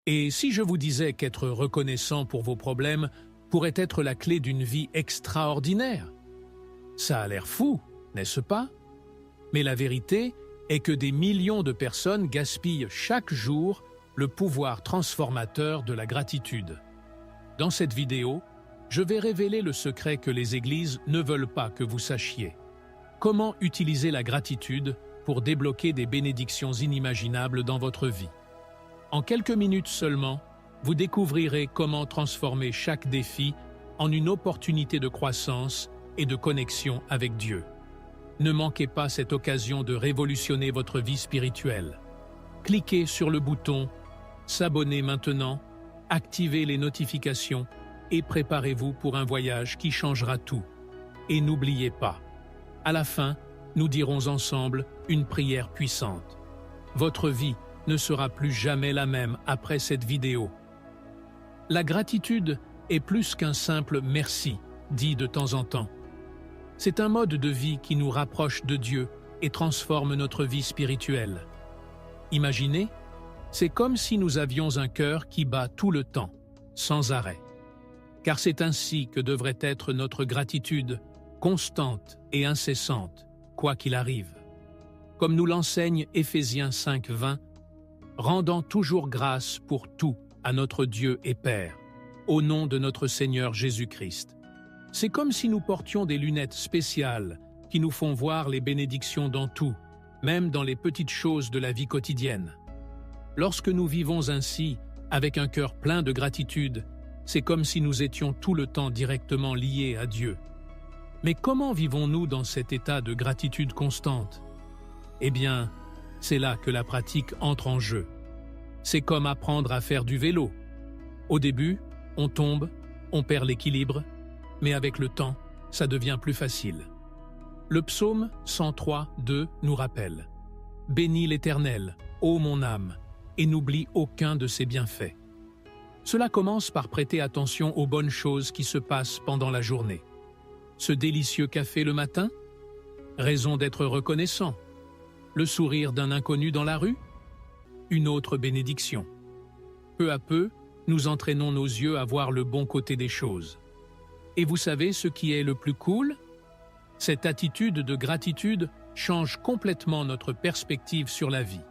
Et si je vous disais qu'être reconnaissant pour vos problèmes pourrait être la clé d'une vie extraordinaire? Ça a l'air fou, n'est-ce pas? Mais la vérité est que des millions de personnes gaspillent chaque jour le pouvoir transformateur de la gratitude. Dans cette vidéo, je vais révéler le secret que les églises ne veulent pas que vous sachiez. Comment utiliser la gratitude pour débloquer des bénédictions inimaginables dans votre vie. En quelques minutes seulement, vous découvrirez comment transformer chaque défi en une opportunité de croissance et de connexion avec Dieu. Ne manquez pas cette occasion de révolutionner votre vie spirituelle. Cliquez sur le bouton « S'abonner maintenant », activez les notifications et préparez-vous pour un voyage qui changera tout. Et n'oubliez pas, à la fin, nous dirons ensemble une prière puissante. Votre vie ne sera plus jamais la même après cette vidéo. La gratitude est plus qu'un simple « merci » dit de temps en temps. C'est un mode de vie qui nous rapproche de Dieu et transforme notre vie spirituelle. Imaginez, c'est comme si nous avions un cœur qui bat tout le temps, sans arrêt. Car c'est ainsi que devrait être notre gratitude, constante et incessante, quoi qu'il arrive. Comme nous l'enseigne Éphésiens 5:20, rendant toujours grâce pour tout à notre Dieu et Père, au nom de notre Seigneur Jésus-Christ. C'est comme si nous portions des lunettes spéciales qui nous font voir les bénédictions dans tout, même dans les petites choses de la vie quotidienne. Lorsque nous vivons ainsi, avec un cœur plein de gratitude, c'est comme si nous étions tout le temps directement liés à Dieu. Mais comment vivons-nous dans cet état de gratitude constante? Eh bien, c'est là que la pratique entre en jeu. C'est comme apprendre à faire du vélo. Au début, on tombe, on perd l'équilibre, mais avec le temps, ça devient plus facile. Le psaume 103:2 nous rappelle « Bénis l'Éternel, ô mon âme, et n'oublie aucun de ses bienfaits. » Cela commence par prêter attention aux bonnes choses qui se passent pendant la journée. Ce délicieux café le matin? Raison d'être reconnaissant. Le sourire d'un inconnu dans la rue? Une autre bénédiction. Peu à peu, nous entraînons nos yeux à voir le bon côté des choses. Et vous savez ce qui est le plus cool? Cette attitude de gratitude change complètement notre perspective sur la vie.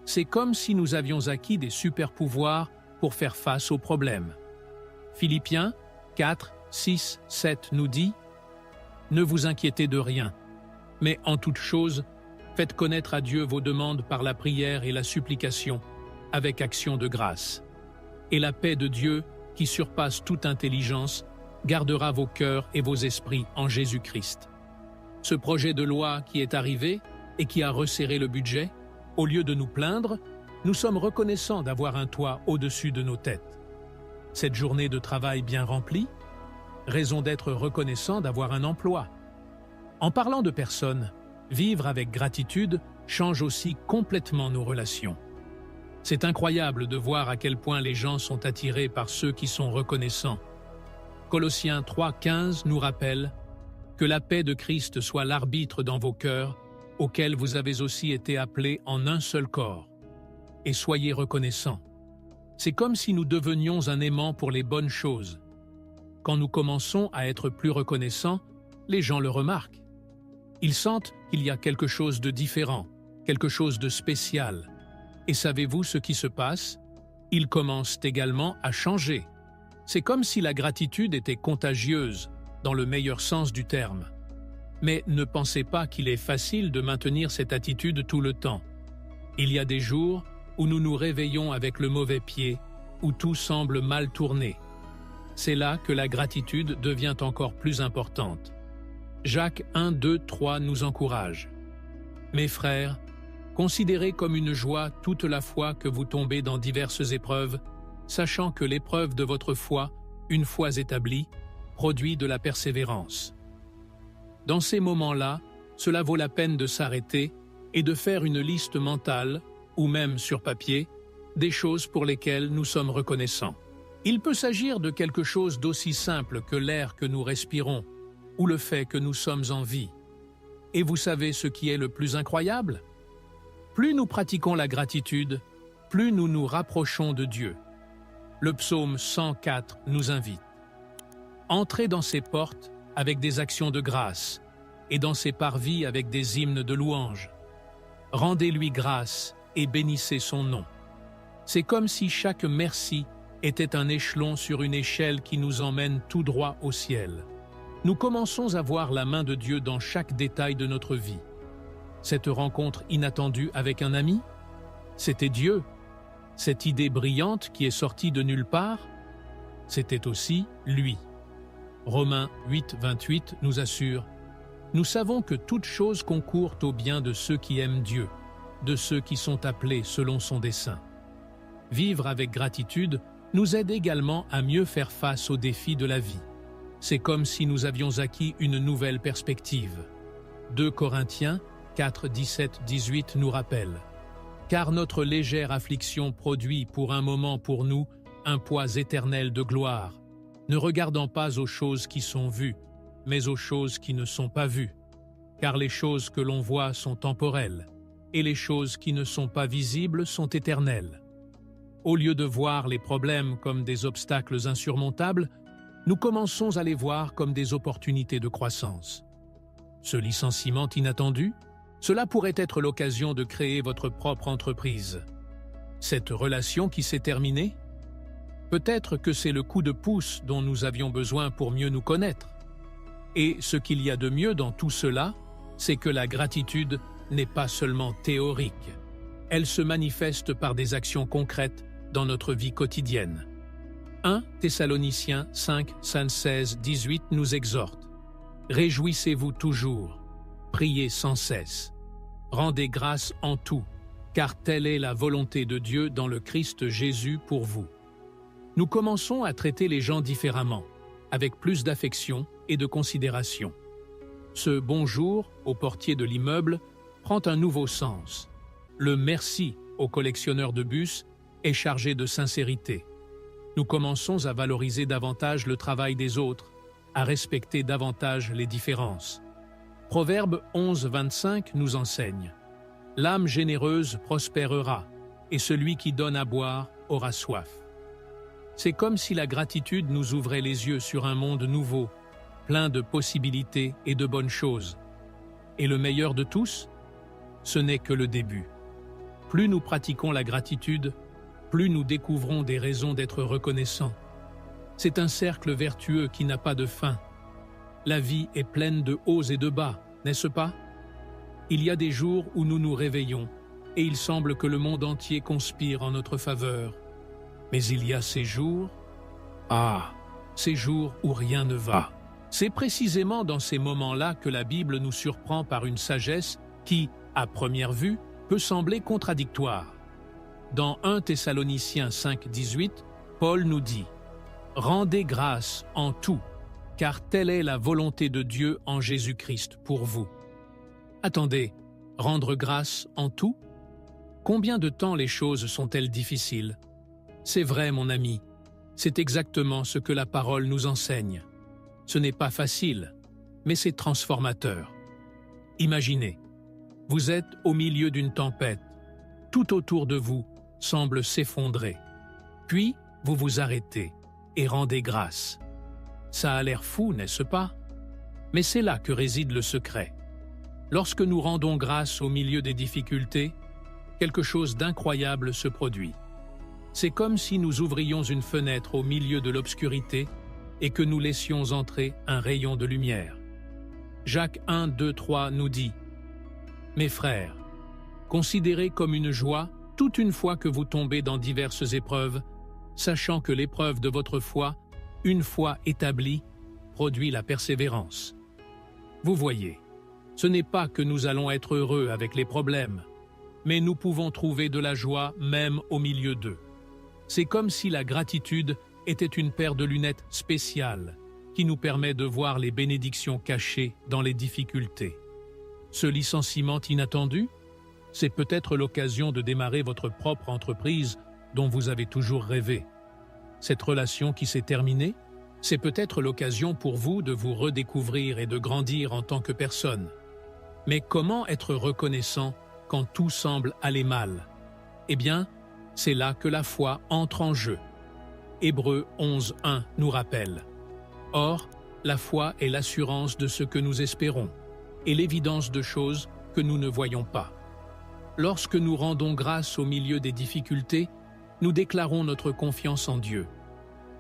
C'est comme si nous avions acquis des super-pouvoirs pour faire face aux problèmes. Philippiens 4:6-7 nous dit « Ne vous inquiétez de rien, mais en toute chose, faites connaître à Dieu vos demandes par la prière et la supplication, avec action de grâce. Et la paix de Dieu, qui surpasse toute intelligence, gardera vos cœurs et vos esprits en Jésus-Christ. » Ce projet de loi qui est arrivé et qui a resserré le budget, au lieu de nous plaindre, nous sommes reconnaissants d'avoir un toit au-dessus de nos têtes. Cette journée de travail bien remplie, raison d'être reconnaissant d'avoir un emploi. En parlant de personnes, vivre avec gratitude change aussi complètement nos relations. C'est incroyable de voir à quel point les gens sont attirés par ceux qui sont reconnaissants. Colossiens 3:15 nous rappelle « Que la paix de Christ soit l'arbitre dans vos cœurs, auquel vous avez aussi été appelés en un seul corps. Et soyez reconnaissants. » C'est comme si nous devenions un aimant pour les bonnes choses. Quand nous commençons à être plus reconnaissants, les gens le remarquent. Ils sentent qu'il y a quelque chose de différent, quelque chose de spécial. Et savez-vous ce qui se passe? Ils commencent également à changer. C'est comme si la gratitude était contagieuse, dans le meilleur sens du terme. Mais ne pensez pas qu'il est facile de maintenir cette attitude tout le temps. Il y a des jours où nous nous réveillons avec le mauvais pied, où tout semble mal tourner. C'est là que la gratitude devient encore plus importante. Jacques 1:2-3 nous encourage. « Mes frères, considérez comme une joie toute la fois que vous tombez dans diverses épreuves, sachant que l'épreuve de votre foi, une fois établie, produit de la persévérance. » Dans ces moments-là, cela vaut la peine de s'arrêter et de faire une liste mentale, ou même sur papier, des choses pour lesquelles nous sommes reconnaissants. Il peut s'agir de quelque chose d'aussi simple que l'air que nous respirons, ou le fait que nous sommes en vie. Et vous savez ce qui est le plus incroyable? Plus nous pratiquons la gratitude, plus nous nous rapprochons de Dieu. Le psaume 104 nous invite. Entrez dans ses portes avec des actions de grâce et dans ses parvis avec des hymnes de louange. Rendez-lui grâce et bénissez son nom. C'est comme si chaque merci était un échelon sur une échelle qui nous emmène tout droit au ciel. Nous commençons à voir la main de Dieu dans chaque détail de notre vie. Cette rencontre inattendue avec un ami, c'était Dieu. Cette idée brillante qui est sortie de nulle part, c'était aussi lui. Romains 8, 28 nous assure « Nous savons que toute chose concourt au bien de ceux qui aiment Dieu, de ceux qui sont appelés selon son dessein. » Vivre avec gratitude nous aide également à mieux faire face aux défis de la vie. C'est comme si nous avions acquis une nouvelle perspective. 2 Corinthiens 4, 17, 18 nous rappelle « Car notre légère affliction produit pour un moment pour nous un poids éternel de gloire, ne regardant pas aux choses qui sont vues, mais aux choses qui ne sont pas vues. Car les choses que l'on voit sont temporelles, et les choses qui ne sont pas visibles sont éternelles. » Au lieu de voir les problèmes comme des obstacles insurmontables, nous commençons à les voir comme des opportunités de croissance. Ce licenciement inattendu, cela pourrait être l'occasion de créer votre propre entreprise. Cette relation qui s'est terminée, peut-être que c'est le coup de pouce dont nous avions besoin pour mieux nous connaître. Et ce qu'il y a de mieux dans tout cela, c'est que la gratitude n'est pas seulement théorique. Elle se manifeste par des actions concrètes dans notre vie quotidienne. 1 Thessaloniciens 5, 16, 18 nous exhorte. « Réjouissez-vous toujours, priez sans cesse, rendez grâce en tout, car telle est la volonté de Dieu dans le Christ Jésus pour vous. » Nous commençons à traiter les gens différemment, avec plus d'affection et de considération. Ce bonjour au portier de l'immeuble prend un nouveau sens. Le merci au collectionneur de bus est chargé de sincérité. Nous commençons à valoriser davantage le travail des autres, à respecter davantage les différences. Proverbe 11, 25 nous enseigne « L'âme généreuse prospérera, et celui qui donne à boire aura soif. » C'est comme si la gratitude nous ouvrait les yeux sur un monde nouveau, plein de possibilités et de bonnes choses. Et le meilleur de tous, ce n'est que le début. Plus nous pratiquons la gratitude, plus nous découvrons des raisons d'être reconnaissants. C'est un cercle vertueux qui n'a pas de fin. La vie est pleine de hauts et de bas, n'est-ce pas? Il y a des jours où nous nous réveillons et il semble que le monde entier conspire en notre faveur. Mais il y a ces jours, ces jours où rien ne va. C'est précisément dans ces moments-là que la Bible nous surprend par une sagesse qui, à première vue, peut sembler contradictoire. Dans 1 Thessaloniciens 5, 18, Paul nous dit « Rendez grâce en tout, car telle est la volonté de Dieu en Jésus-Christ pour vous. » Attendez, rendre grâce en tout? Combien de temps les choses sont-elles difficiles? C'est vrai, mon ami, c'est exactement ce que la parole nous enseigne. Ce n'est pas facile, mais c'est transformateur. Imaginez, vous êtes au milieu d'une tempête, tout autour de vous semble s'effondrer. Puis, vous vous arrêtez et rendez grâce. Ça a l'air fou, n'est-ce pas? Mais c'est là que réside le secret. Lorsque nous rendons grâce au milieu des difficultés, quelque chose d'incroyable se produit. C'est comme si nous ouvrions une fenêtre au milieu de l'obscurité et que nous laissions entrer un rayon de lumière. Jacques 1, 2, 3 nous dit « Mes frères, considérez comme une joie toute une fois que vous tombez dans diverses épreuves, sachant que l'épreuve de votre foi, une fois établie, produit la persévérance. » Vous voyez, ce n'est pas que nous allons être heureux avec les problèmes, mais nous pouvons trouver de la joie même au milieu d'eux. C'est comme si la gratitude était une paire de lunettes spéciales qui nous permet de voir les bénédictions cachées dans les difficultés. Ce licenciement inattendu, c'est peut-être l'occasion de démarrer votre propre entreprise dont vous avez toujours rêvé. Cette relation qui s'est terminée, c'est peut-être l'occasion pour vous de vous redécouvrir et de grandir en tant que personne. Mais comment être reconnaissant quand tout semble aller mal? Eh bien, C'est là que la foi entre en jeu. Hébreux 11:1 nous rappelle. Or, la foi est l'assurance de ce que nous espérons et l'évidence de choses que nous ne voyons pas. Lorsque nous rendons grâce au milieu des difficultés, nous déclarons notre confiance en Dieu.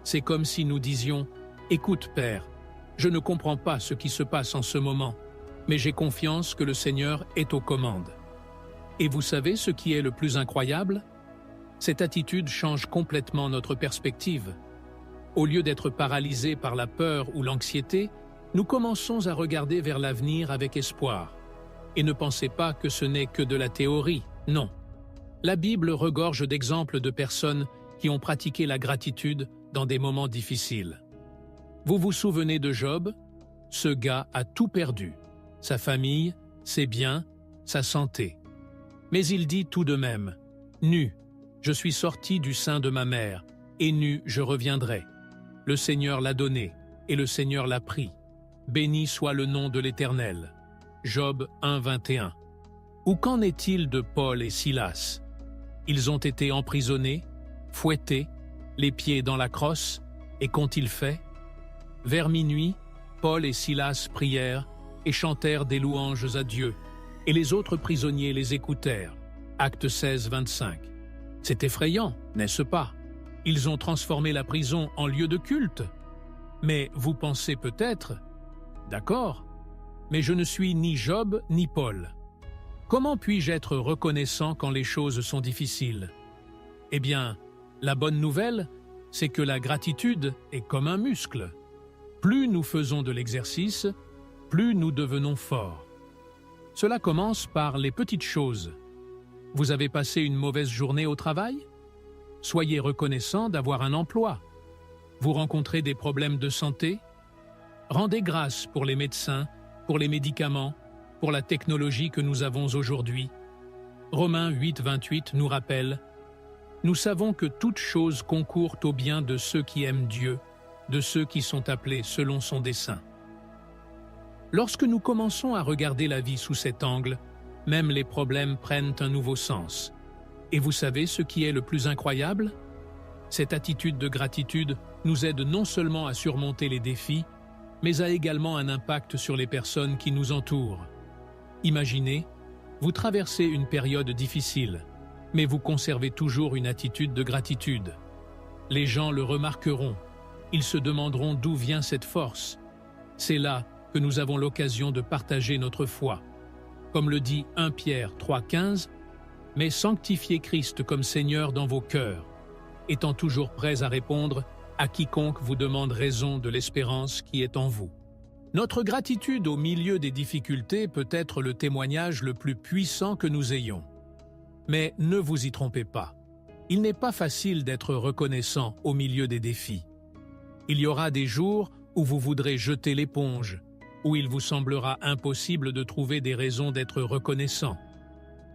C'est comme si nous disions « Écoute, Père, je ne comprends pas ce qui se passe en ce moment, mais j'ai confiance que le Seigneur est aux commandes. » Et vous savez ce qui est le plus incroyable? Cette attitude change complètement notre perspective. Au lieu d'être paralysés par la peur ou l'anxiété, nous commençons à regarder vers l'avenir avec espoir. Et ne pensez pas que ce n'est que de la théorie, non. La Bible regorge d'exemples de personnes qui ont pratiqué la gratitude dans des moments difficiles. Vous vous souvenez de Job? Ce gars a tout perdu, sa famille, ses biens, sa santé. Mais il dit tout de même, « Nu, je suis sorti du sein de ma mère, et nu je reviendrai. Le Seigneur l'a donné, et le Seigneur l'a pris. Béni soit le nom de l'Éternel. » Job 1:21. Ou qu'en est-il de Paul et Silas? Ils ont été emprisonnés, fouettés, les pieds dans la crosse, et qu'ont-ils fait? Vers minuit, Paul et Silas prièrent et chantèrent des louanges à Dieu, et les autres prisonniers les écoutèrent. Acte 16:25. C'est effrayant, n'est-ce pas? Ils ont transformé la prison en lieu de culte. Mais vous pensez peut-être, d'accord, mais je ne suis ni Job ni Paul. Comment puis-je être reconnaissant quand les choses sont difficiles? Eh bien, la bonne nouvelle, c'est que la gratitude est comme un muscle. Plus nous faisons de l'exercice, plus nous devenons forts. Cela commence par les petites choses. Vous avez passé une mauvaise journée au travail? Soyez reconnaissant d'avoir un emploi. Vous rencontrez des problèmes de santé? Rendez grâce pour les médecins, pour les médicaments, pour la technologie que nous avons aujourd'hui. Romains 8:28 nous rappelle « Nous savons que toute chose concourt au bien de ceux qui aiment Dieu, de ceux qui sont appelés selon son dessein. » Lorsque nous commençons à regarder la vie sous cet angle, même les problèmes prennent un nouveau sens. Et vous savez ce qui est le plus incroyable? Cette attitude de gratitude nous aide non seulement à surmonter les défis, mais a également un impact sur les personnes qui nous entourent. Imaginez, vous traversez une période difficile, mais vous conservez toujours une attitude de gratitude. Les gens le remarqueront, ils se demanderont d'où vient cette force. C'est là que nous avons l'occasion de partager notre foi. Comme le dit 1 Pierre 3:15, « Mais sanctifiez Christ comme Seigneur dans vos cœurs, étant toujours prêts à répondre à quiconque vous demande raison de l'espérance qui est en vous. » Notre gratitude au milieu des difficultés peut être le témoignage le plus puissant que nous ayons. Mais ne vous y trompez pas, il n'est pas facile d'être reconnaissant au milieu des défis. Il y aura des jours où vous voudrez jeter l'éponge, où il vous semblera impossible de trouver des raisons d'être reconnaissant.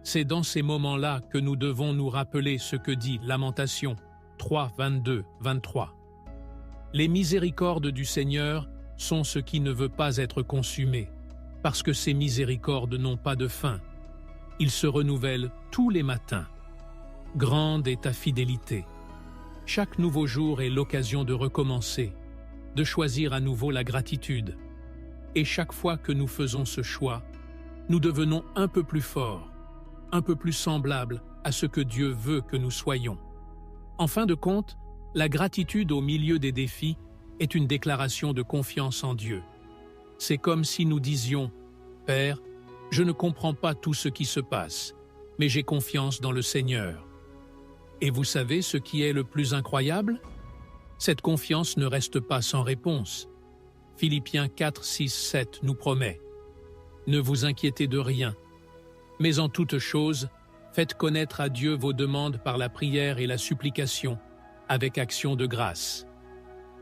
C'est dans ces moments-là que nous devons nous rappeler ce que dit Lamentation 3:22-23. Les miséricordes du Seigneur sont ce qui ne veut pas être consumé, parce que ces miséricordes n'ont pas de fin. Ils se renouvellent tous les matins. Grande est ta fidélité. Chaque nouveau jour est l'occasion de recommencer, de choisir à nouveau la gratitude. Et chaque fois que nous faisons ce choix, nous devenons un peu plus forts, un peu plus semblables à ce que Dieu veut que nous soyons. En fin de compte, la gratitude au milieu des défis est une déclaration de confiance en Dieu. C'est comme si nous disions « Père, je ne comprends pas tout ce qui se passe, mais j'ai confiance dans le Seigneur. » Et vous savez ce qui est le plus incroyable? Cette confiance ne reste pas sans réponse. Philippiens 4:6-7 nous promet « Ne vous inquiétez de rien, mais en toute chose, faites connaître à Dieu vos demandes par la prière et la supplication, avec action de grâce.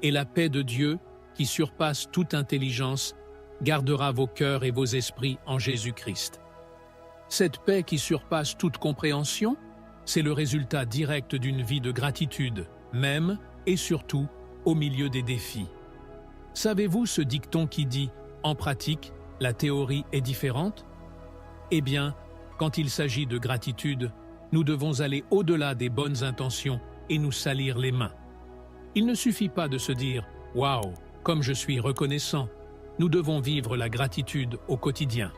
Et la paix de Dieu, qui surpasse toute intelligence, gardera vos cœurs et vos esprits en Jésus-Christ. » Cette paix qui surpasse toute compréhension, c'est le résultat direct d'une vie de gratitude, même et surtout au milieu des défis. Savez-vous ce dicton qui dit « En pratique, la théorie est différente » Eh bien, quand il s'agit de gratitude, nous devons aller au-delà des bonnes intentions et nous salir les mains. Il ne suffit pas de se dire « Waouh, comme je suis reconnaissant ». Nous devons vivre la gratitude au quotidien.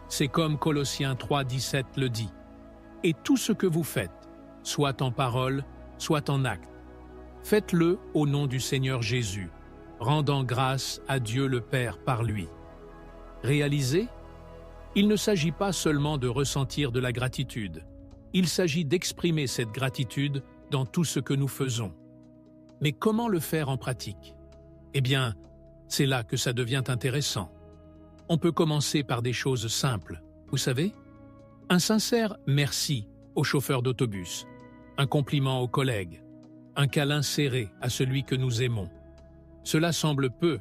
C'est comme Colossiens 3,17 le dit. « Et tout ce que vous faites, soit en parole, soit en acte, faites-le au nom du Seigneur Jésus, rendant grâce à Dieu le Père par lui. » Réalisez, il ne s'agit pas seulement de ressentir de la gratitude. Il s'agit d'exprimer cette gratitude dans tout ce que nous faisons. Mais comment le faire en pratique? Eh bien, c'est là que ça devient intéressant. On peut commencer par des choses simples, vous savez? Un sincère merci au chauffeur d'autobus, un compliment aux collègues, un câlin serré à celui que nous aimons. Cela semble peu,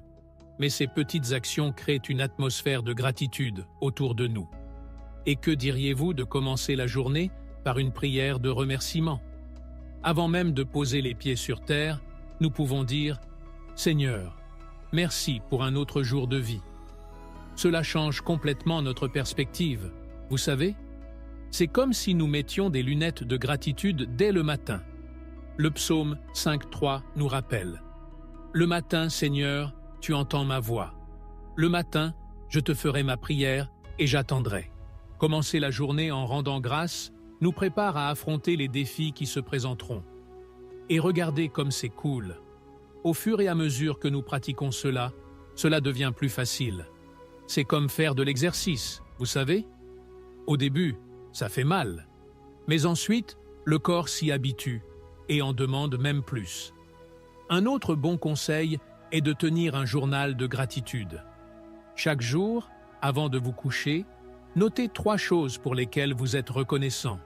mais ces petites actions créent une atmosphère de gratitude autour de nous. Et que diriez-vous de commencer la journée par une prière de remerciement? Avant même de poser les pieds sur terre, nous pouvons dire « Seigneur, merci pour un autre jour de vie ». Cela change complètement notre perspective, vous savez? C'est comme si nous mettions des lunettes de gratitude dès le matin. Le psaume 5,3 nous rappelle « Le matin, Seigneur, tu entends ma voix. Le matin, je te ferai ma prière et j'attendrai. » Commencer la journée en rendant grâce nous prépare à affronter les défis qui se présenteront. Et regardez comme c'est cool. Au fur et à mesure que nous pratiquons cela, cela devient plus facile. C'est comme faire de l'exercice, vous savez? Au début, ça fait mal. Mais ensuite, le corps s'y habitue et en demande même plus. Un autre bon conseil est de tenir un journal de gratitude. Chaque jour, avant de vous coucher, notez 3 choses pour lesquelles vous êtes reconnaissant.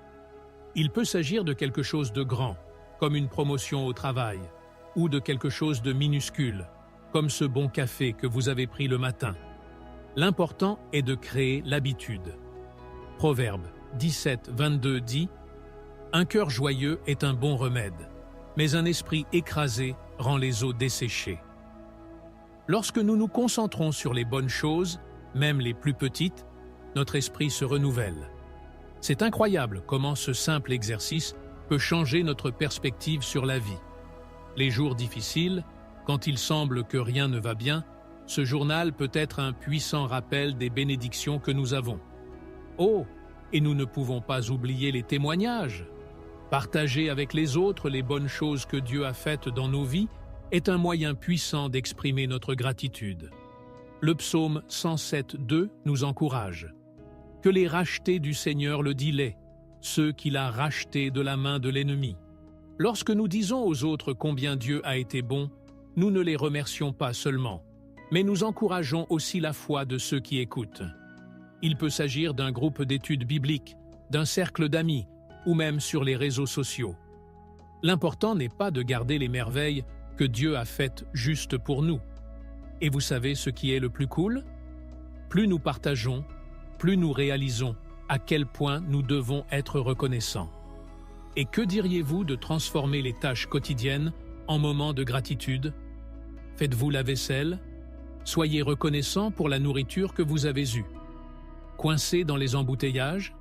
Il peut s'agir de quelque chose de grand, comme une promotion au travail, ou de quelque chose de minuscule, comme ce bon café que vous avez pris le matin. L'important est de créer l'habitude. Proverbe 17:22 dit « Un cœur joyeux est un bon remède, mais un esprit écrasé rend les os desséchés. » Lorsque nous nous concentrons sur les bonnes choses, même les plus petites, notre esprit se renouvelle. C'est incroyable comment ce simple exercice peut changer notre perspective sur la vie. Les jours difficiles, quand il semble que rien ne va bien, ce journal peut être un puissant rappel des bénédictions que nous avons. Oh, et nous ne pouvons pas oublier les témoignages. Partager avec les autres les bonnes choses que Dieu a faites dans nos vies est un moyen puissant d'exprimer notre gratitude. Le psaume 107:2 nous encourage. Que les rachetés du Seigneur le dilaient, ceux qu'il a rachetés de la main de l'ennemi. Lorsque nous disons aux autres combien Dieu a été bon, nous ne les remercions pas seulement, mais nous encourageons aussi la foi de ceux qui écoutent. Il peut s'agir d'un groupe d'études bibliques, d'un cercle d'amis, ou même sur les réseaux sociaux. L'important n'est pas de garder les merveilles que Dieu a faites juste pour nous. Et vous savez ce qui est le plus cool? Plus nous partageons, plus nous réalisons à quel point nous devons être reconnaissants. Et que diriez-vous de transformer les tâches quotidiennes en moments de gratitude? Faites-vous la vaisselle? Soyez reconnaissant pour la nourriture que vous avez eue. Coincé dans les embouteillages?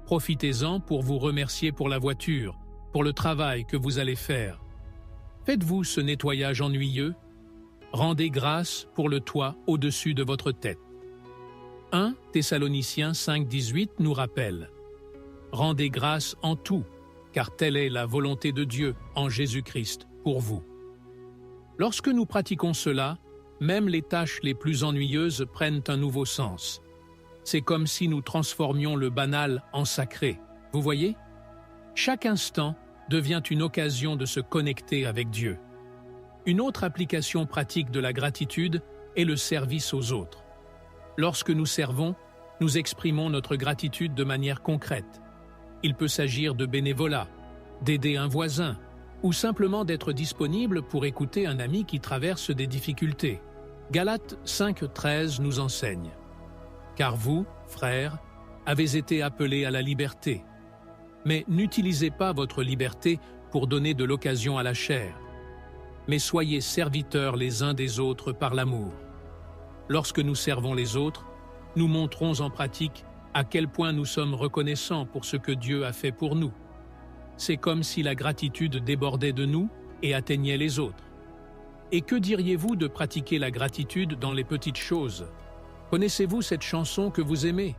Profitez-en pour vous remercier pour la voiture, pour le travail que vous allez faire. Faites-vous ce nettoyage ennuyeux? Rendez grâce pour le toit au-dessus de votre tête. 1 Thessaloniciens 5:18 nous rappelle « Rendez grâce en tout, car telle est la volonté de Dieu en Jésus-Christ pour vous. » Lorsque nous pratiquons cela, même les tâches les plus ennuyeuses prennent un nouveau sens. C'est comme si nous transformions le banal en sacré, vous voyez? Chaque instant devient une occasion de se connecter avec Dieu. Une autre application pratique de la gratitude est le service aux autres. Lorsque nous servons, nous exprimons notre gratitude de manière concrète. Il peut s'agir de bénévolat, d'aider un voisin, ou simplement d'être disponible pour écouter un ami qui traverse des difficultés. Galates 5:13 nous enseigne « Car vous, frères, avez été appelés à la liberté. Mais n'utilisez pas votre liberté pour donner de l'occasion à la chair, mais soyez serviteurs les uns des autres par l'amour. » Lorsque nous servons les autres, nous montrons en pratique à quel point nous sommes reconnaissants pour ce que Dieu a fait pour nous. C'est comme si la gratitude débordait de nous et atteignait les autres. Et que diriez-vous de pratiquer la gratitude dans les petites choses? Connaissez-vous cette chanson que vous aimez?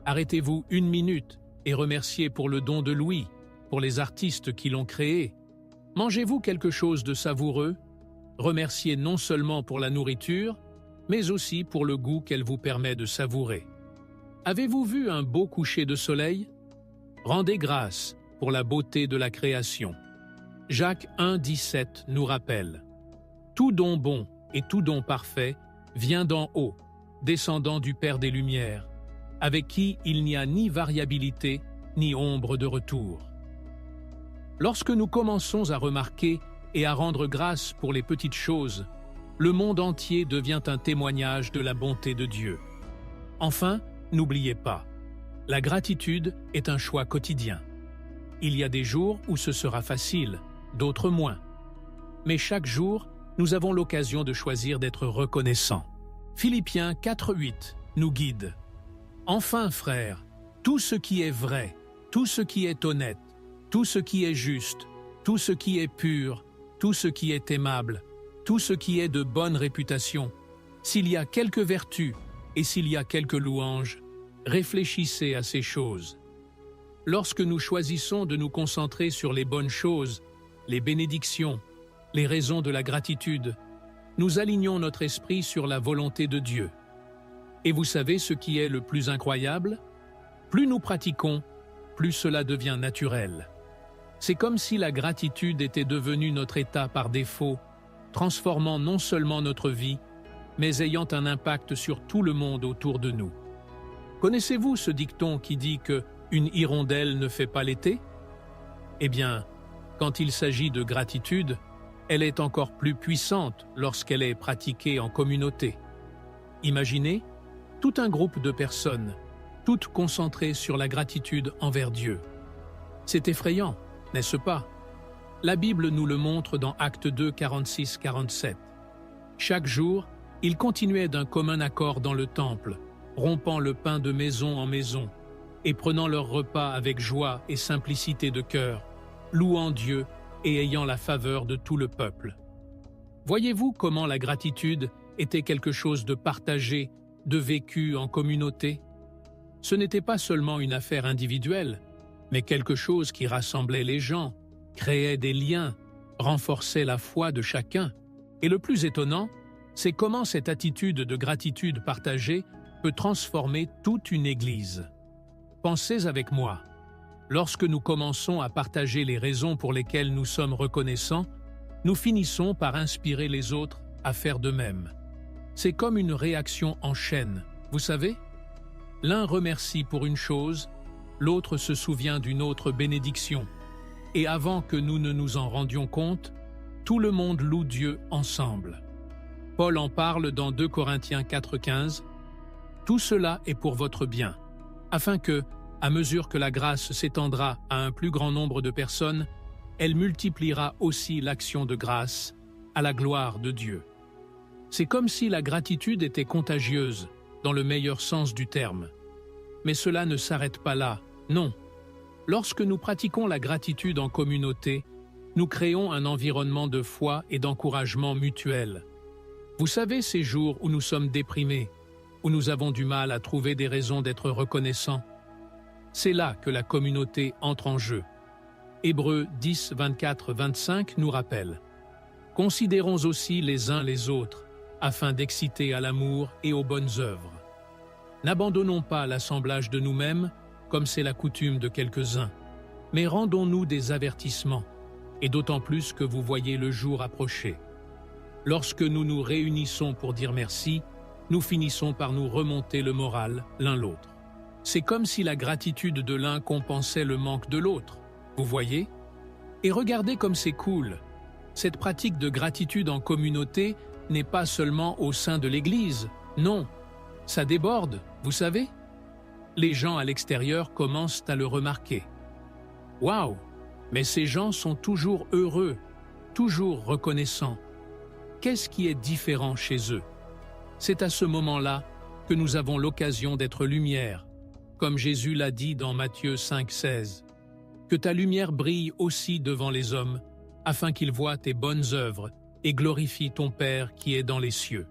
Arrêtez-vous 1 minute et remerciez pour le don de Louis, pour les artistes qui l'ont créé. Mangez-vous quelque chose de savoureux? Remerciez non seulement pour la nourriture, mais aussi pour le goût qu'elle vous permet de savourer. Avez-vous vu un beau coucher de soleil? Rendez grâce pour la beauté de la création. Jacques 1,17 nous rappelle: tout don bon et tout don parfait vient d'en haut, descendant du Père des Lumières, avec qui il n'y a ni variabilité ni ombre de retour. Lorsque nous commençons à remarquer et à rendre grâce pour les petites choses, le monde entier devient un témoignage de la bonté de Dieu. Enfin, n'oubliez pas, la gratitude est un choix quotidien. Il y a des jours où ce sera facile, d'autres moins. Mais chaque jour, nous avons l'occasion de choisir d'être reconnaissants. Philippiens 4,8 nous guide. Enfin, frères, tout ce qui est vrai, tout ce qui est honnête, tout ce qui est juste, tout ce qui est pur, tout ce qui est aimable, tout ce qui est de bonne réputation, s'il y a quelque vertu et s'il y a quelque louange, réfléchissez à ces choses. Lorsque nous choisissons de nous concentrer sur les bonnes choses, les bénédictions, les raisons de la gratitude, nous alignons notre esprit sur la volonté de Dieu. Et vous savez ce qui est le plus incroyable? Plus nous pratiquons, plus cela devient naturel. C'est comme si la gratitude était devenue notre état par défaut, transformant non seulement notre vie, mais ayant un impact sur tout le monde autour de nous. Connaissez-vous ce dicton qui dit que une hirondelle ne fait pas l'été? Eh bien, quand il s'agit de gratitude, elle est encore plus puissante lorsqu'elle est pratiquée en communauté. Imaginez, tout un groupe de personnes, toutes concentrées sur la gratitude envers Dieu. C'est effrayant, n'est-ce pas? La Bible nous le montre dans Actes 2, 46-47. Chaque jour, ils continuaient d'un commun accord dans le temple, rompant le pain de maison en maison, et prenant leur repas avec joie et simplicité de cœur, louant Dieu et ayant la faveur de tout le peuple. Voyez-vous comment la gratitude était quelque chose de partagé, de vécu en communauté? Ce n'était pas seulement une affaire individuelle, mais quelque chose qui rassemblait les gens, créait des liens, renforçait la foi de chacun. Et le plus étonnant, c'est comment cette attitude de gratitude partagée peut transformer toute une église. Pensez avec moi. Lorsque nous commençons à partager les raisons pour lesquelles nous sommes reconnaissants, nous finissons par inspirer les autres à faire de même. C'est comme une réaction en chaîne, vous savez? L'un remercie pour une chose, l'autre se souvient d'une autre bénédiction. Et avant que nous ne nous en rendions compte, tout le monde loue Dieu ensemble. Paul en parle dans 2 Corinthiens 4,15. « Tout cela est pour votre bien, afin que, à mesure que la grâce s'étendra à un plus grand nombre de personnes, elle multipliera aussi l'action de grâce, à la gloire de Dieu. » C'est comme si la gratitude était contagieuse, dans le meilleur sens du terme. Mais cela ne s'arrête pas là, non. Lorsque nous pratiquons la gratitude en communauté, nous créons un environnement de foi et d'encouragement mutuel. Vous savez ces jours où nous sommes déprimés, où nous avons du mal à trouver des raisons d'être reconnaissants? C'est là que la communauté entre en jeu. Hébreux 10, 24, 25 nous rappelle: « Considérons aussi les uns les autres, afin d'exciter à l'amour et aux bonnes œuvres. N'abandonnons pas l'assemblage de nous-mêmes, comme c'est la coutume de quelques-uns, mais rendons-nous des avertissements, et d'autant plus que vous voyez le jour approcher. Lorsque nous nous réunissons pour dire merci, nous finissons par nous remonter le moral l'un l'autre. C'est comme si la gratitude de l'un compensait le manque de l'autre, vous voyez? Et regardez comme c'est cool. Cette pratique de gratitude en communauté n'est pas seulement au sein de l'Église, non, ça déborde, vous savez? Les gens à l'extérieur commencent à le remarquer. Waouh! Mais ces gens sont toujours heureux, toujours reconnaissants. Qu'est-ce qui est différent chez eux? C'est à ce moment-là que nous avons l'occasion d'être lumière, comme Jésus l'a dit dans Matthieu 5,16. Que ta lumière brille aussi devant les hommes, afin qu'ils voient tes bonnes œuvres et glorifient ton Père qui est dans les cieux.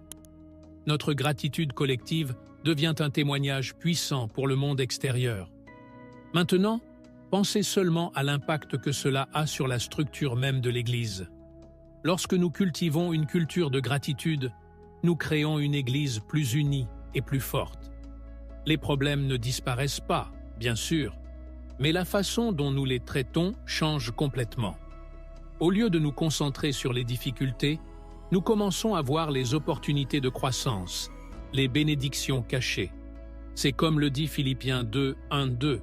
Notre gratitude collective devient un témoignage puissant pour le monde extérieur. Maintenant, pensez seulement à l'impact que cela a sur la structure même de l'Église. Lorsque nous cultivons une culture de gratitude, nous créons une Église plus unie et plus forte. Les problèmes ne disparaissent pas, bien sûr, mais la façon dont nous les traitons change complètement. Au lieu de nous concentrer sur les difficultés, nous commençons à voir les opportunités de croissance, les bénédictions cachées. C'est comme le dit Philippiens 2, 1, 2.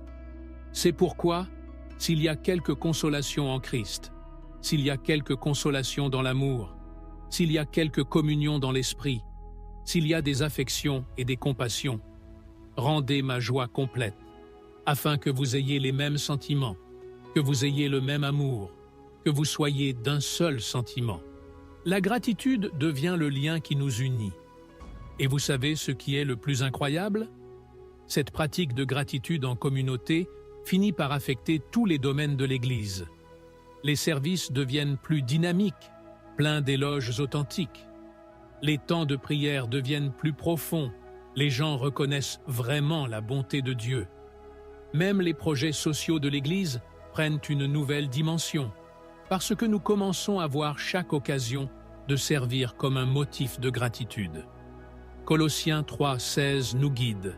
C'est pourquoi, s'il y a quelque consolation en Christ, s'il y a quelque consolation dans l'amour, s'il y a quelque communion dans l'esprit, s'il y a des affections et des compassions, rendez ma joie complète, afin que vous ayez les mêmes sentiments, que vous ayez le même amour, que vous soyez d'un seul sentiment. La gratitude devient le lien qui nous unit. Et vous savez ce qui est le plus incroyable? Cette pratique de gratitude en communauté finit par affecter tous les domaines de l'Église. Les services deviennent plus dynamiques, pleins d'éloges authentiques. Les temps de prière deviennent plus profonds. Les gens reconnaissent vraiment la bonté de Dieu. Même les projets sociaux de l'Église prennent une nouvelle dimension, parce que nous commençons à voir chaque occasion de servir comme un motif de gratitude. Colossiens 3,16 nous guide.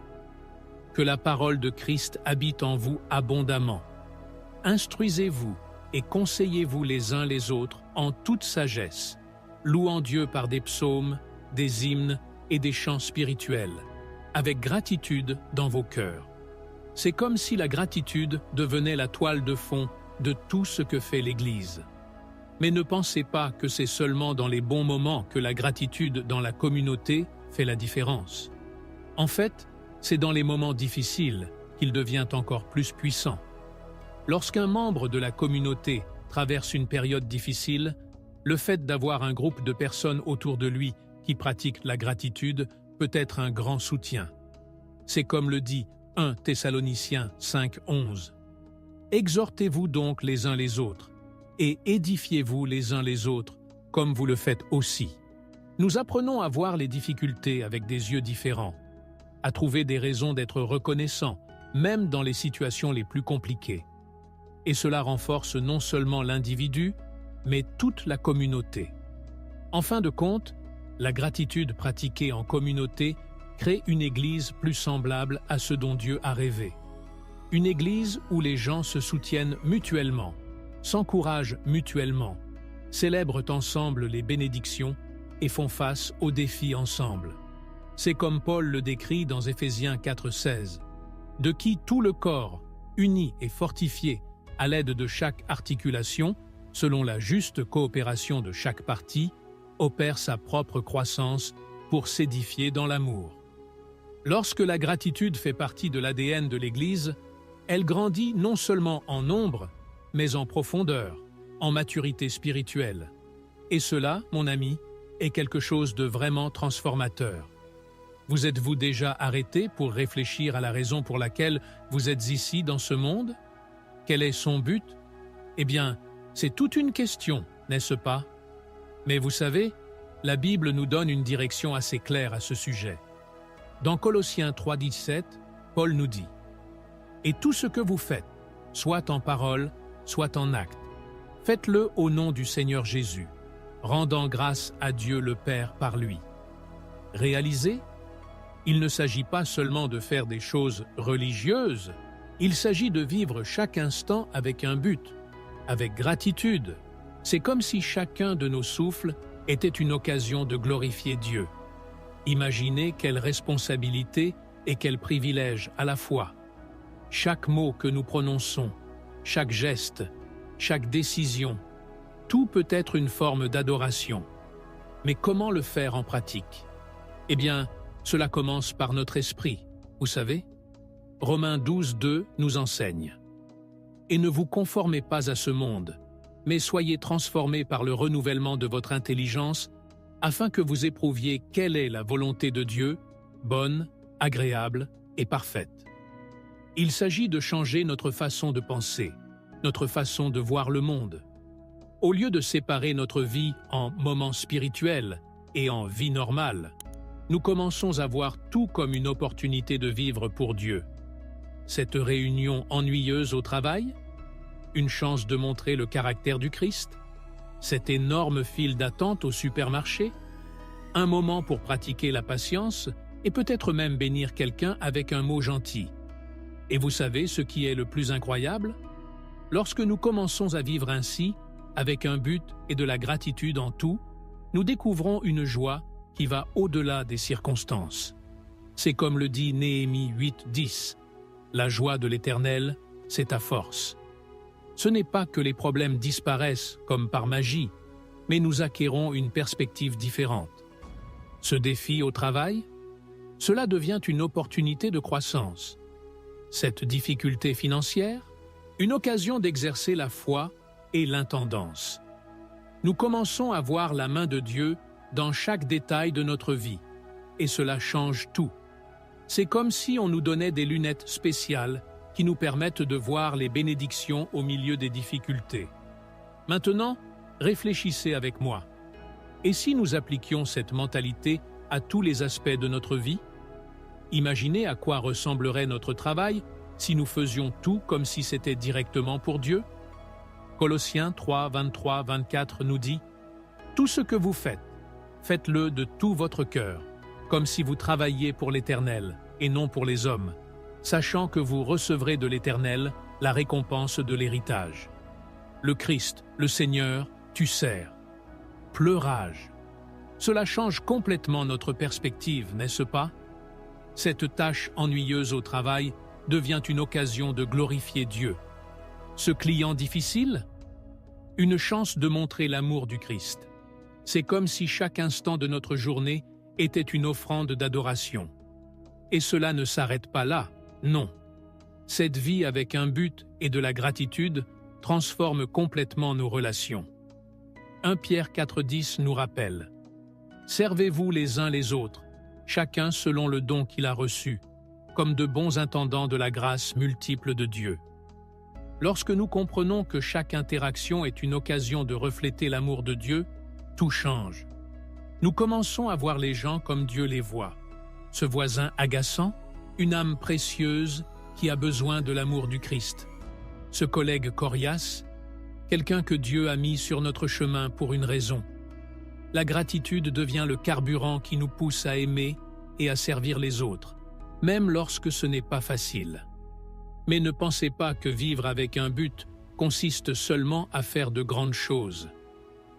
Que la parole de Christ habite en vous abondamment. Instruisez-vous et conseillez-vous les uns les autres en toute sagesse, louant Dieu par des psaumes, des hymnes et des chants spirituels, avec gratitude dans vos cœurs. C'est comme si la gratitude devenait la toile de fond de tout ce que fait l'Église. Mais ne pensez pas que c'est seulement dans les bons moments que la gratitude dans la communauté fait la différence. En fait, c'est dans les moments difficiles qu'il devient encore plus puissant. Lorsqu'un membre de la communauté traverse une période difficile, le fait d'avoir un groupe de personnes autour de lui qui pratiquent la gratitude peut être un grand soutien. C'est comme le dit 1 Thessaloniciens 5,11. Exhortez-vous donc les uns les autres, et édifiez-vous les uns les autres, comme vous le faites aussi. Nous apprenons à voir les difficultés avec des yeux différents, à trouver des raisons d'être reconnaissants, même dans les situations les plus compliquées. Et cela renforce non seulement l'individu, mais toute la communauté. En fin de compte, la gratitude pratiquée en communauté crée une Église plus semblable à ce dont Dieu a rêvé. Une Église où les gens se soutiennent mutuellement, s'encouragent mutuellement, célèbrent ensemble les bénédictions et font face aux défis ensemble. C'est comme Paul le décrit dans Éphésiens 4,16, de qui tout le corps, uni et fortifié à l'aide de chaque articulation, selon la juste coopération de chaque partie, opère sa propre croissance pour s'édifier dans l'amour. Lorsque la gratitude fait partie de l'ADN de l'Église, elle grandit non seulement en nombre, mais en profondeur, en maturité spirituelle. Et cela, mon ami, est quelque chose de vraiment transformateur. Vous êtes-vous déjà arrêté pour réfléchir à la raison pour laquelle vous êtes ici dans ce monde? Quel est son but? Eh bien, c'est toute une question, n'est-ce pas? Mais vous savez, la Bible nous donne une direction assez claire à ce sujet. Dans Colossiens 3,17, Paul nous dit « Et tout ce que vous faites, soit en parole, soit en acte, faites-le au nom du Seigneur Jésus, rendant grâce à Dieu le Père par lui. » Réalisez, il ne s'agit pas seulement de faire des choses religieuses, il s'agit de vivre chaque instant avec un but, avec gratitude. C'est comme si chacun de nos souffles était une occasion de glorifier Dieu. Imaginez quelle responsabilité et quel privilège à la fois. Chaque mot que nous prononçons, chaque geste, chaque décision, tout peut être une forme d'adoration. Mais comment le faire en pratique? Eh bien, cela commence par notre esprit, vous savez. Romains 12,2 nous enseigne. « Et ne vous conformez pas à ce monde, mais soyez transformés par le renouvellement de votre intelligence, afin que vous éprouviez quelle est la volonté de Dieu, bonne, agréable et parfaite. » Il s'agit de changer notre façon de penser, notre façon de voir le monde. Au lieu de séparer notre vie en moments spirituels et en vie normale, nous commençons à voir tout comme une opportunité de vivre pour Dieu. Cette réunion ennuyeuse au travail? Une chance de montrer le caractère du Christ? Cette énorme file d'attente au supermarché? Un moment pour pratiquer la patience et peut-être même bénir quelqu'un avec un mot gentil. Et vous savez ce qui est le plus incroyable? Lorsque nous commençons à vivre ainsi, avec un but et de la gratitude en tout, nous découvrons une joie qui va au-delà des circonstances. C'est comme le dit Néhémie 8:10. La joie de l'Éternel, c'est ta force. Ce n'est pas que les problèmes disparaissent comme par magie, mais nous acquérons une perspective différente. Ce défi au travail, cela devient une opportunité de croissance. Cette difficulté financière, une occasion d'exercer la foi et l'intendance. Nous commençons à voir la main de Dieu dans chaque détail de notre vie, et cela change tout. C'est comme si on nous donnait des lunettes spéciales qui nous permettent de voir les bénédictions au milieu des difficultés. Maintenant, réfléchissez avec moi. Et si nous appliquions cette mentalité à tous les aspects de notre vie? Imaginez à quoi ressemblerait notre travail si nous faisions tout comme si c'était directement pour Dieu. Colossiens 3, 23, 24 nous dit « Tout ce que vous faites, faites-le de tout votre cœur, comme si vous travailliez pour l'Éternel et non pour les hommes, sachant que vous recevrez de l'Éternel la récompense de l'héritage. Le Christ, le Seigneur, tu sers. » Pleurage. Cela change complètement notre perspective, n'est-ce pas? Cette tâche ennuyeuse au travail devient une occasion de glorifier Dieu. Ce client difficile? Une chance de montrer l'amour du Christ. C'est comme si chaque instant de notre journée était une offrande d'adoration. Et cela ne s'arrête pas là, non. Cette vie avec un but et de la gratitude transforme complètement nos relations. 1 Pierre 4,10 nous rappelle « Servez-vous les uns les autres, chacun selon le don qu'il a reçu, comme de bons intendants de la grâce multiple de Dieu. » Lorsque nous comprenons que chaque interaction est une occasion de refléter l'amour de Dieu, tout change. Nous commençons à voir les gens comme Dieu les voit. Ce voisin agaçant, une âme précieuse qui a besoin de l'amour du Christ. Ce collègue coriace, quelqu'un que Dieu a mis sur notre chemin pour une raison. La gratitude devient le carburant qui nous pousse à aimer et à servir les autres, même lorsque ce n'est pas facile. Mais ne pensez pas que vivre avec un but consiste seulement à faire de grandes choses.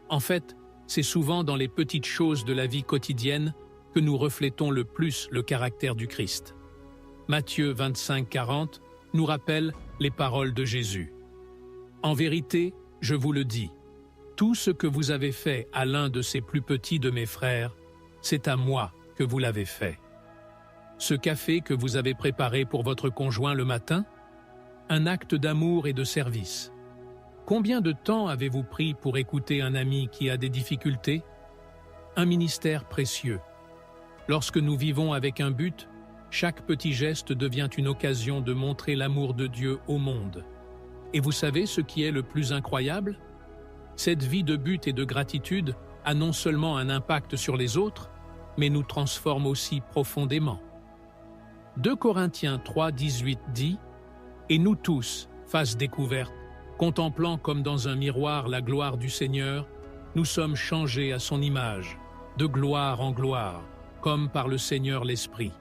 En fait, c'est souvent dans les petites choses de la vie quotidienne que nous reflétons le plus le caractère du Christ. Matthieu 25:40 nous rappelle les paroles de Jésus. « En vérité, je vous le dis, tout ce que vous avez fait à l'un de ces plus petits de mes frères, c'est à moi que vous l'avez fait. » Ce café que vous avez préparé pour votre conjoint le matin? Un acte d'amour et de service. Combien de temps avez-vous pris pour écouter un ami qui a des difficultés? Un ministère précieux. Lorsque nous vivons avec un but, chaque petit geste devient une occasion de montrer l'amour de Dieu au monde. Et vous savez ce qui est le plus incroyable? Cette vie de but et de gratitude a non seulement un impact sur les autres, mais nous transforme aussi profondément. 2 Corinthiens 3:18 dit « Et nous tous, face découverte, contemplant comme dans un miroir la gloire du Seigneur, nous sommes changés à son image, de gloire en gloire, comme par le Seigneur l'Esprit. »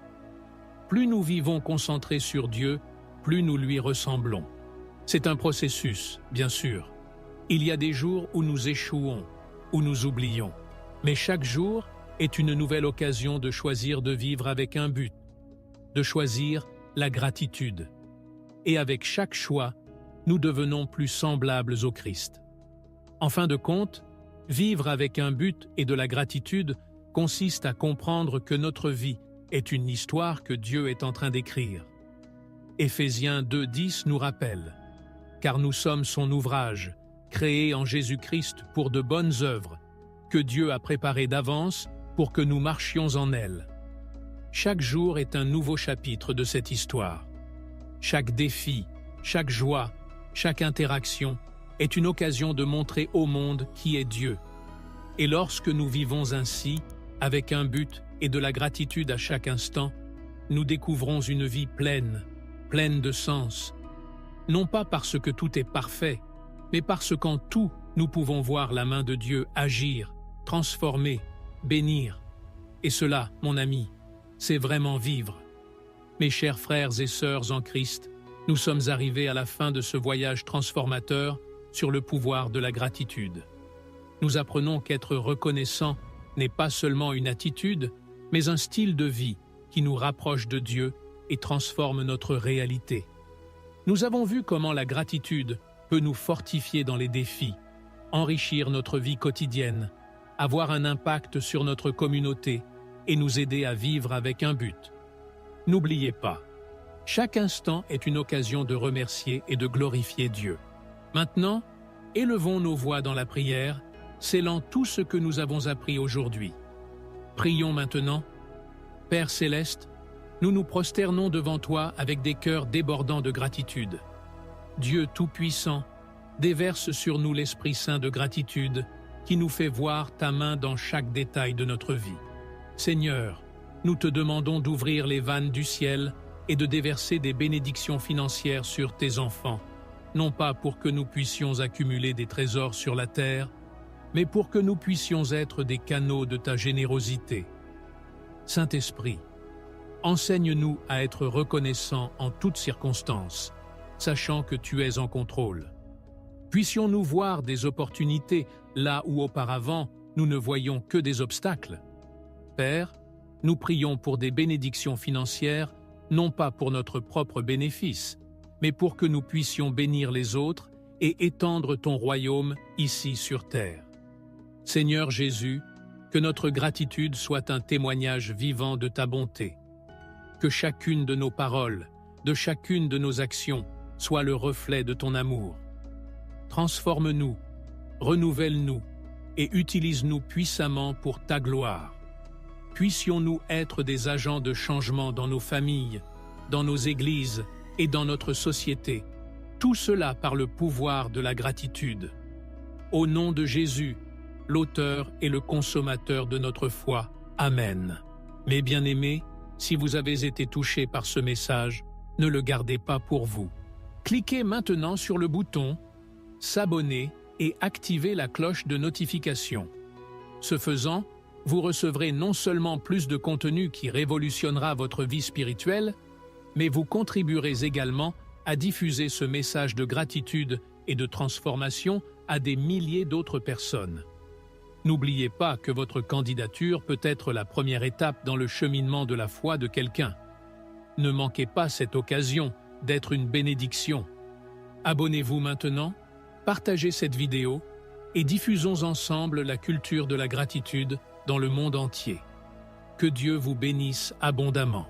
Plus nous vivons concentrés sur Dieu, plus nous lui ressemblons. C'est un processus, bien sûr. Il y a des jours où nous échouons, où nous oublions. Mais chaque jour est une nouvelle occasion de choisir de vivre avec un but, de choisir la gratitude. Et avec chaque choix, nous devenons plus semblables au Christ. En fin de compte, vivre avec un but et de la gratitude consiste à comprendre que notre vie est une histoire que Dieu est en train d'écrire. Éphésiens 2:10 nous rappelle « Car nous sommes son ouvrage, créé en Jésus-Christ pour de bonnes œuvres, que Dieu a préparées d'avance pour que nous marchions en elles. » Chaque jour est un nouveau chapitre de cette histoire. Chaque défi, chaque joie, chaque interaction est une occasion de montrer au monde qui est Dieu. Et lorsque nous vivons ainsi, avec un but et de la gratitude à chaque instant, nous découvrons une vie pleine, pleine de sens. Non pas parce que tout est parfait, mais parce qu'en tout, nous pouvons voir la main de Dieu agir, transformer, bénir. Et cela, mon ami, c'est vraiment vivre. Mes chers frères et sœurs en Christ, nous sommes arrivés à la fin de ce voyage transformateur sur le pouvoir de la gratitude. Nous apprenons qu'être reconnaissant n'est pas seulement une attitude, mais un style de vie qui nous rapproche de Dieu et transforme notre réalité. Nous avons vu comment la gratitude peut nous fortifier dans les défis, enrichir notre vie quotidienne, avoir un impact sur notre communauté et nous aider à vivre avec un but. N'oubliez pas, chaque instant est une occasion de remercier et de glorifier Dieu. Maintenant, élevons nos voix dans la prière, scellant tout ce que nous avons appris aujourd'hui. Prions maintenant. Père céleste, nous nous prosternons devant toi avec des cœurs débordants de gratitude. Dieu Tout-Puissant, déverse sur nous l'Esprit Saint de gratitude qui nous fait voir ta main dans chaque détail de notre vie. Seigneur, nous te demandons d'ouvrir les vannes du ciel et de déverser des bénédictions financières sur tes enfants, non pas pour que nous puissions accumuler des trésors sur la terre, mais pour que nous puissions être des canaux de ta générosité. Saint-Esprit, enseigne-nous à être reconnaissants en toutes circonstances, sachant que tu es en contrôle. Puissions-nous voir des opportunités là où auparavant nous ne voyions que des obstacles. Père, nous prions pour des bénédictions financières, non pas pour notre propre bénéfice, mais pour que nous puissions bénir les autres et étendre ton royaume ici sur terre. Seigneur Jésus, que notre gratitude soit un témoignage vivant de ta bonté. Que chacune de nos paroles, de chacune de nos actions, soit le reflet de ton amour. Transforme-nous, renouvelle-nous et utilise-nous puissamment pour ta gloire. Puissions-nous être des agents de changement dans nos familles, dans nos églises et dans notre société, tout cela par le pouvoir de la gratitude. Au nom de Jésus, l'auteur et le consommateur de notre foi. Amen. Mes bien-aimés, si vous avez été touchés par ce message, ne le gardez pas pour vous. Cliquez maintenant sur le bouton « S'abonner » et activez la cloche de notification. Ce faisant, vous recevrez non seulement plus de contenu qui révolutionnera votre vie spirituelle, mais vous contribuerez également à diffuser ce message de gratitude et de transformation à des milliers d'autres personnes. N'oubliez pas que votre candidature peut être la première étape dans le cheminement de la foi de quelqu'un. Ne manquez pas cette occasion d'être une bénédiction. Abonnez-vous maintenant, partagez cette vidéo et diffusons ensemble la culture de la gratitude dans le monde entier. Que Dieu vous bénisse abondamment.